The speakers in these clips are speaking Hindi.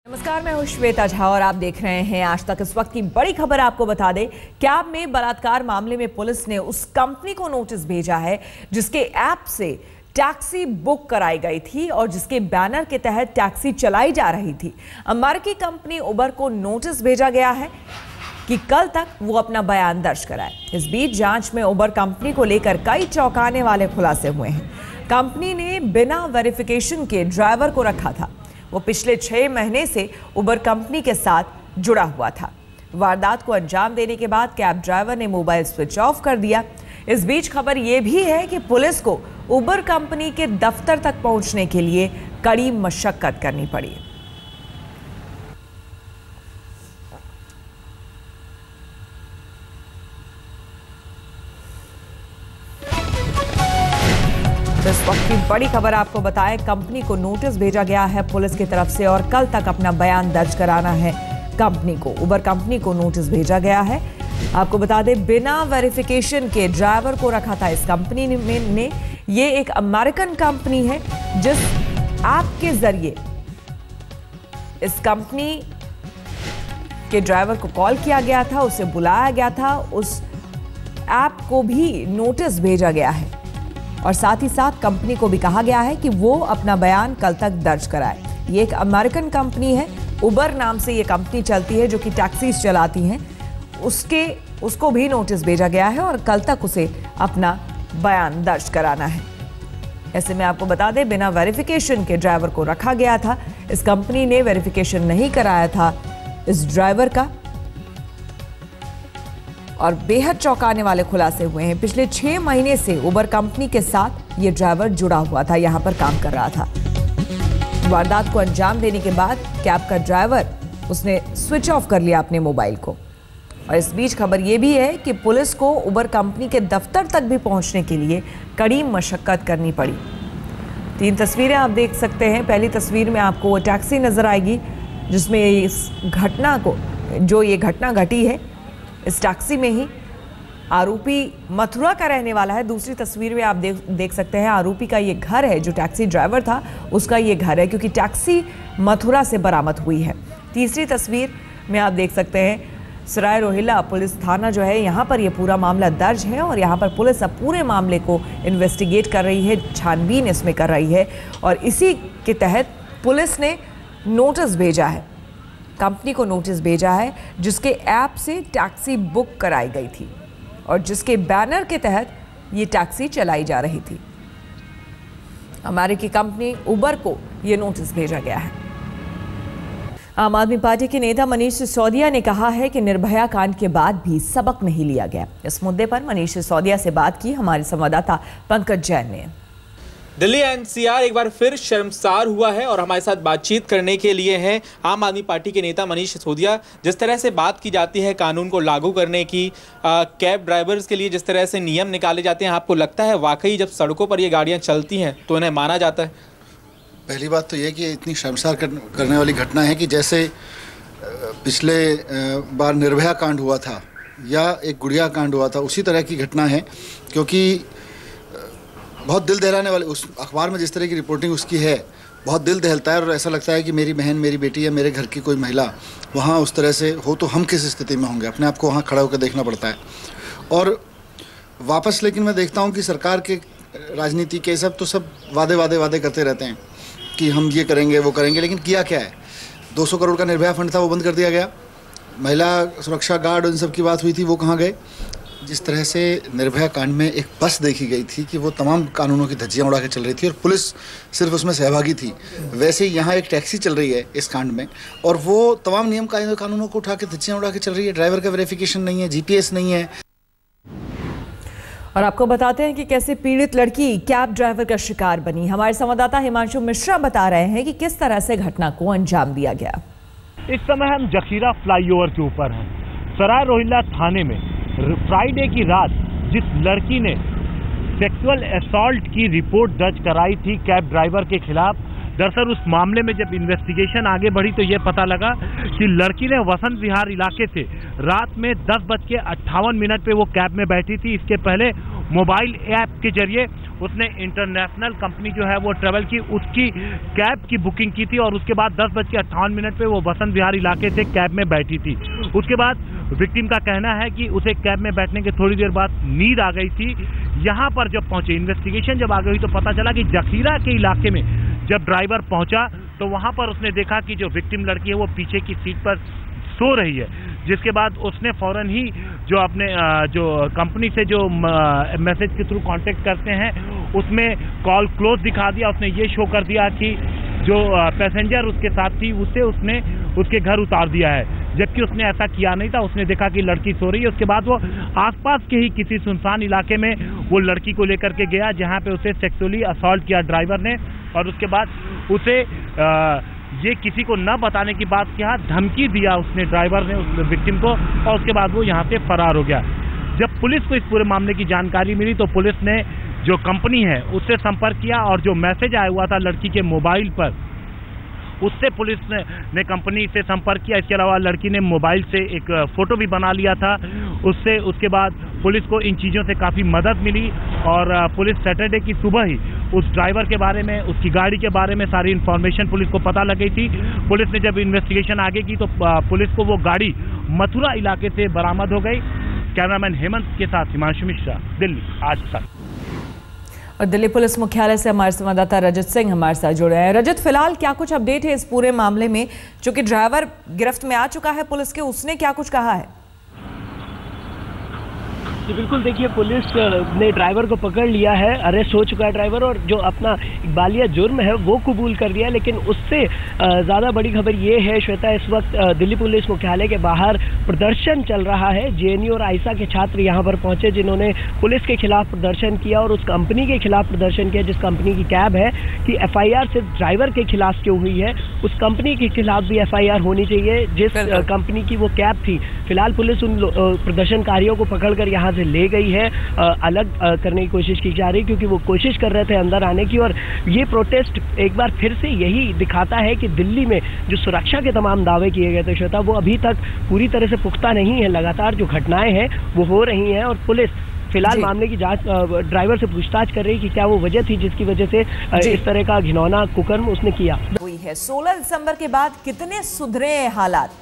नमस्कार, मैं हूं श्वेता झा और आप देख रहे हैं आज तक। इस वक्त की बड़ी खबर आपको बता दें, कैब में बलात्कार मामले में पुलिस ने उस कंपनी को नोटिस भेजा है जिसके ऐप से टैक्सी बुक कराई गई थी और जिसके बैनर के तहत टैक्सी चलाई जा रही थी। अमेरिकी कंपनी उबर को नोटिस भेजा गया है कि कल तक वो अपना बयान दर्ज कराए। इस बीच जांच में उबर कंपनी को लेकर कई चौंकाने वाले खुलासे हुए हैं। कंपनी ने बिना वेरिफिकेशन के ड्राइवर को रखा था। वो पिछले 6 महीने से उबर कंपनी के साथ जुड़ा हुआ था। वारदात को अंजाम देने के बाद कैब ड्राइवर ने मोबाइल स्विच ऑफ कर दिया। इस बीच खबर यह भी है कि पुलिस को उबर कंपनी के दफ्तर तक पहुंचने के लिए कड़ी मशक्कत करनी पड़ी। इस वक्त की बड़ी खबर आपको बताएं, कंपनी को नोटिस भेजा गया है पुलिस की तरफ से और कल तक अपना बयान दर्ज कराना है कंपनी को। उबर कंपनी को नोटिस भेजा गया है। आपको बता दें, बिना वेरिफिकेशन के ड्राइवर को रखा था इस कंपनी ने। ये एक अमेरिकन कंपनी है जिस ऐप के जरिए इस कंपनी के ड्राइवर को कॉल किया गया था, उसे बुलाया गया था, उस ऐप को भी नोटिस भेजा गया है और साथ ही साथ कंपनी को भी कहा गया है कि वो अपना बयान कल तक दर्ज कराए। ये एक अमेरिकन कंपनी है, उबर नाम से ये कंपनी चलती है जो कि टैक्सीज चलाती हैं। उसको भी नोटिस भेजा गया है और कल तक उसे अपना बयान दर्ज कराना है। ऐसे में आपको बता दें, बिना वेरिफिकेशन के ड्राइवर को रखा गया था। इस कंपनी ने वेरिफिकेशन नहीं कराया था इस ड्राइवर का और बेहद चौंकाने वाले खुलासे हुए हैं। पिछले 6 महीने से उबर कंपनी के साथ ये ड्राइवर जुड़ा हुआ था, यहां पर काम कर रहा था। वारदात को अंजाम देने के बाद कैब का ड्राइवर उसने स्विच ऑफ कर लिया अपने मोबाइल को। और इस बीच खबर यह भी है कि पुलिस को उबर कंपनी के दफ्तर तक भी पहुंचने के लिए कड़ी मशक्कत करनी पड़ी। 3 तस्वीरें आप देख सकते हैं। पहली तस्वीर में आपको वो टैक्सी नजर आएगी जिसमें इस घटना को ये घटना घटी है, इस टैक्सी में ही आरोपी मथुरा का रहने वाला है। दूसरी तस्वीर में आप देख सकते हैं आरोपी का ये घर है, जो टैक्सी ड्राइवर था उसका ये घर है, क्योंकि टैक्सी मथुरा से बरामद हुई है। तीसरी तस्वीर में आप देख सकते हैं सराय रोहिल्ला पुलिस थाना जो है, यहाँ पर ये पूरा मामला दर्ज है और यहाँ पर पुलिस अब पूरे मामले को इन्वेस्टिगेट कर रही है, छानबीन इसमें कर रही है। और इसी के तहत पुलिस ने नोटिस भेजा है, कंपनी को नोटिस भेजा है जिसके ऐप से टैक्सी बुक कराई गई थी और जिसके बैनर के तहत ये टैक्सी चलाई जा रही थी। अमेरिकी कंपनी उबर को ये नोटिस भेजा गया है। आम आदमी पार्टी के नेता मनीष सिसोदिया ने कहा है कि निर्भया कांड के बाद भी सबक नहीं लिया गया। इस मुद्दे पर मनीष सिसोदिया से बात की हमारे संवाददाता पंकज जैन ने। दिल्ली एनसीआर एक बार फिर शर्मसार हुआ है और हमारे साथ बातचीत करने के लिए हैं आम आदमी पार्टी के नेता मनीष सिसोदिया। जिस तरह से बात की जाती है कानून को लागू करने की, कैब ड्राइवर्स के लिए जिस तरह से नियम निकाले जाते हैं, आपको लगता है वाकई जब सड़कों पर ये गाड़ियां चलती हैं तो इन्हें माना जाता है? पहली बात तो ये कि इतनी शर्मसार करने वाली घटना है कि जैसे पिछले बार निर्भया कांड हुआ था या एक गुड़िया कांड हुआ था, उसी तरह की घटना है। क्योंकि बहुत दिल दहलाने वाले, उस अखबार में जिस तरह की रिपोर्टिंग उसकी है, बहुत दिल दहलता है और ऐसा लगता है कि मेरी बहन, मेरी बेटी या मेरे घर की कोई महिला वहाँ उस तरह से हो तो हम किस स्थिति में होंगे। अपने आप को वहाँ खड़ा होकर देखना पड़ता है। और वापस लेकिन मैं देखता हूँ कि सरकार के राजनीति के सब वादे करते रहते हैं कि हम ये करेंगे वो करेंगे, लेकिन किया क्या है? 200 करोड़ का निर्भया फंड था, वो बंद कर दिया गया। महिला सुरक्षा गार्ड उन सब की बात हुई थी, वो कहाँ गए? जिस तरह से निर्भया कांड में एक बस देखी गई थी कि वो तमाम कानूनों की धज्जियां उड़ा के चल रही थी और पुलिस सिर्फ उसमें सहभागी थी, वैसे ही यहाँ एक टैक्सी चल रही है इस कांड में और वो तमाम नियम कानूनों को उठा के धज्जियां उड़ा के चल रही है। ड्राइवर का वेरिफिकेशन नहीं है, जीपीएस नहीं है। और आपको बताते हैं कि कैसे पीड़ित लड़की कैब ड्राइवर का शिकार बनी। हमारे संवाददाता हिमांशु मिश्रा बता रहे हैं कि किस तरह से घटना को अंजाम दिया गया। इस समय हम जखीरा फ्लाईओवर के ऊपर हैं। सराय रोहिल्ला थाने में फ्राइडे की रात जिस लड़की ने सेक्सुअल असॉल्ट की रिपोर्ट दर्ज कराई थी कैब ड्राइवर के खिलाफ, दरअसल उस मामले में जब इन्वेस्टिगेशन आगे बढ़ी तो ये पता लगा कि लड़की ने वसंत विहार इलाके से रात में 10:58 पे वो कैब में बैठी थी। इसके पहले मोबाइल ऐप के जरिए उसने इंटरनेशनल कंपनी जो है वो ट्रेवल की, उसकी कैब की बुकिंग की थी और उसके बाद 10:58 पे वो बसंत विहार इलाके से कैब में बैठी थी। उसके बाद विक्टिम का कहना है कि उसे कैब में बैठने के थोड़ी देर बाद नींद आ गई थी। यहाँ पर जब पहुंचे, इन्वेस्टिगेशन जब आ गई तो पता चला कि जखीरा के इलाके में जब ड्राइवर पहुंचा तो वहां पर उसने देखा कि जो विक्टिम लड़की है वो पीछे की सीट पर सो रही है, जिसके बाद उसने फौरन ही जो अपने जो कंपनी से जो मैसेज के थ्रू कांटेक्ट करते हैं उसमें कॉल क्लोज दिखा दिया। उसने ये शो कर दिया कि जो पैसेंजर उसके साथ थी उससे उसने उसके घर उतार दिया है, जबकि उसने ऐसा किया नहीं था। उसने देखा कि लड़की सो रही है, उसके बाद वो आसपास के ही किसी सुनसान इलाके में वो लड़की को लेकर के गया जहां पे उसे सेक्सुअली असॉल्ट किया ड्राइवर ने, और उसके बाद उसे ये किसी को न बताने की बात किया, धमकी दिया उसने ड्राइवर ने उस विक्टिम को, और उसके बाद वो यहाँ से फरार हो गया। जब पुलिस को इस पूरे मामले की जानकारी मिली तो पुलिस ने जो कंपनी है उससे संपर्क किया और जो मैसेज आया हुआ था लड़की के मोबाइल पर उससे पुलिस ने कंपनी से संपर्क किया। इसके अलावा लड़की ने मोबाइल से एक फ़ोटो भी बना लिया था उससे। उसके बाद पुलिस को इन चीज़ों से काफ़ी मदद मिली और पुलिस सैटरडे की सुबह ही उस ड्राइवर के बारे में, उसकी गाड़ी के बारे में सारी इन्फॉर्मेशन पुलिस को पता लग गई थी। पुलिस ने जब इन्वेस्टिगेशन आगे की तो पुलिस को वो गाड़ी मथुरा इलाके से बरामद हो गई। कैमरामैन हेमंत के साथ हिमांशु मिश्रा, दिल्ली आज तक। और दिल्ली पुलिस मुख्यालय से हमारे संवाददाता रजत सिंह हमारे साथ जुड़े हैं। रजत, फिलहाल क्या कुछ अपडेट है इस पूरे मामले में? चूंकि ड्राइवर गिरफ्त में आ चुका है पुलिस के, उसने क्या कुछ कहा है? जी बिल्कुल, देखिए पुलिस ने ड्राइवर को पकड़ लिया है, अरेस्ट हो चुका है ड्राइवर, और जो अपना इकबालिया जुर्म है वो कबूल कर लिया। लेकिन उससे ज़्यादा बड़ी खबर ये है श्वेता, इस वक्त दिल्ली पुलिस मुख्यालय के बाहर प्रदर्शन चल रहा है। जेएनयू और आइसा के छात्र यहाँ पर पहुंचे जिन्होंने पुलिस के खिलाफ प्रदर्शन किया और उस कंपनी के खिलाफ प्रदर्शन किया जिस कंपनी की कैब है कि एफआईआर सिर्फ ड्राइवर के खिलाफ क्यों हुई है, उस कंपनी के खिलाफ भी एफआईआर होनी चाहिए जिस कंपनी की वो कैब थी। फिलहाल पुलिस उन प्रदर्शनकारियों को पकड़कर यहाँ ले गई है, अलग करने की कोशिश की जा रही क्योंकि वो कोशिश कर रहे थे अंदर आने की। और ये प्रोटेस्ट एक बार फिर से यही दिखाता है कि दिल्ली में जो सुरक्षा के तमाम दावे किए गए थे श्वेता, वो अभी तक पूरी तरह से पुख्ता नहीं है। लगातार जो घटनाएं हैं वो हो रही हैं और पुलिस फिलहाल मामले की जांच ड्राइवर से पूछताछ कर रही है कि क्या वो वजह थी जिसकी वजह से इस तरह का घिनौना कुकर्म उसने किया। हुई है 16 दिसंबर के बाद कितने सुधरे हालात,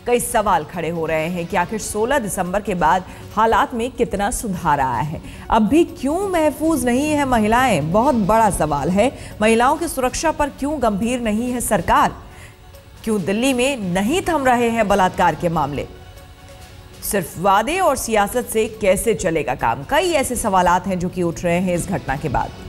कई सवाल खड़े हो रहे हैं कि आखिर 16 दिसंबर के बाद हालात में कितना सुधार आया है। अब भी क्यों महफूज नहीं है महिलाएं, बहुत बड़ा सवाल है। महिलाओं की सुरक्षा पर क्यों गंभीर नहीं है सरकार? क्यों दिल्ली में नहीं थम रहे हैं बलात्कार के मामले? सिर्फ वादे और सियासत से कैसे चलेगा काम? कई ऐसे सवालात हैं जो कि उठ रहे हैं इस घटना के बाद।